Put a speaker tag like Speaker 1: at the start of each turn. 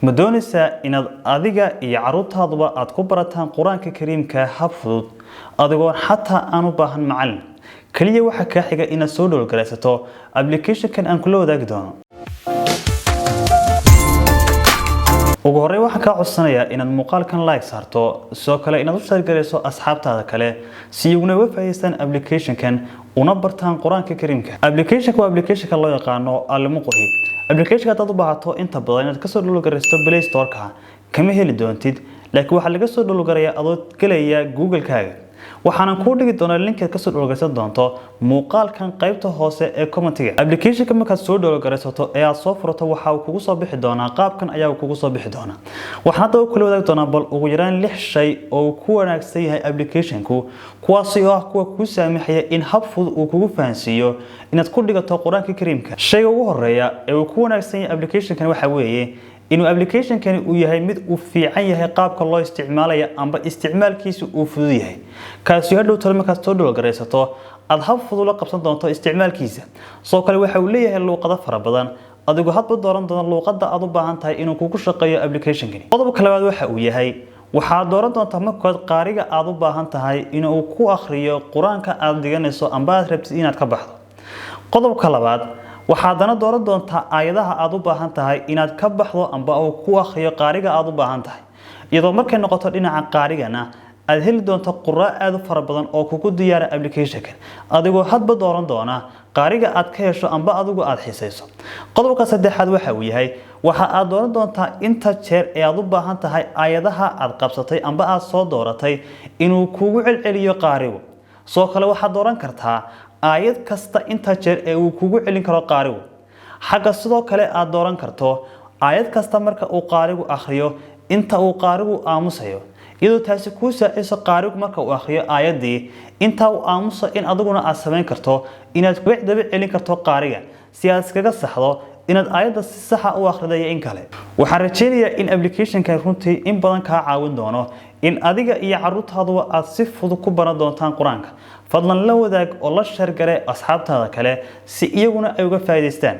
Speaker 1: ma doonaysaa inaad adiga iyo carruurtaaduba aad ku barataan quraanka kariimka hab fudud adigoo xataa aan u baahan macallin kaliya waxa ka xiga inaad soo download application-kan aan kula wadaagi doono ugu horreyn waxaan ka codsanayaa inaad muuqaalkan like saarto soo kale inaad u share gareyso asxaabtaada kale si iyaguna uga faa'iideystaan application-kan una bartaan quraanka kariimka application-ka waa application-ka loo yaqaano Al-Muqri application-ka aad u baahato inta badan inaad ka soo download gareysto Play Store-ka kama heli doontid laakiin waxa laga soo download gareeyaa adoo galaya Google-kaaga waxaan ku dhigi doonaa link ka soo download doonto muuqaalkan qaybta hoose ee comment-ga application-ka markaad soo download gareysato ee aad soo furato waxa uu kugu soo bixi doonaa qaabkan ayaa kugu soo bixi doonaa waxaan hadda kula wadaagi doonaa bal ugu yaraan 6 shay oo ku wanaagsan yahay application-ku kuwaas oo ah kuwa ku saamaxaya in hab fudud uu kugu fahansiiyo inaad ku dhigato quraanka kariimka shayga ugu horeeya ee uu ku wanaagsan yahay application-kan waxa weeye inuu application-kan uu yahay mid uu fiican yahay qaabka loo isticmaalayo amba isticmaalkiisu uu fudud yahay kaasi hadhow talo markaad soo download gareysato aad hab fudud la qabsan doonto isticmaalkiisa soo kale waxa uu leeyahay luqado fara badan adigoo hadba dooran doona luqadda aad u baahan tahay inuu kugu shaqeeyo application-kan qodobka labaad waxa uu yahay waxaad dooran doontaa markaad qaariga aad u baahan tahay inuu ku akhriyo quraanka aad dhiganayso amba aad rabtid inaad ka baxdo qodobka labaad waxaad dooran doontaa aayadaha aad u baahan tahay inaad ka baxdo amba uu ku akhriyo qaariga aad u baahan tahay iyadoo markay noqoto dhinaca qaarigana aad heli doonto qura aad u fara badan oo kugu diyaara application-kan adigoo hadba dooran doona qaariga aad ka hesho amba adigu aad xiisayso qodobka saddexaad waxa uu yahay waxa aad dooran doontaa inta jeer ee aad u baahan tahay aayadaha aad qabsatay amba aad soo dooratay inuu kugu celceliyo qaarigu soo kale waxaad dooran kartaa aayad kasta inta jeer ee uu kugu celin karo qaarigu xagga sidoo kale aad dooran karto aayad kasta marka uu qaarigu akhriyo inta uu qaarigu aamusayo iyadoo taasi ku saaciso qaarigu marka uu akhriyo aayadii inta uu aamuso in adiguna aad sameyn karto inaad ku daba celin karto qaariga si aad iskaga saxdo inaad aayadda si sax ah u akhriday in kale waxaan rajaynayaa in application-kan runtii in badan ka caawin doono in adiga iyo carruurtaadu aad si fudud ku baran doontaan quraanka fadlan la wadaag oo la share garee asxaabtaada kale si iyaguna ay uga faa'iideystaan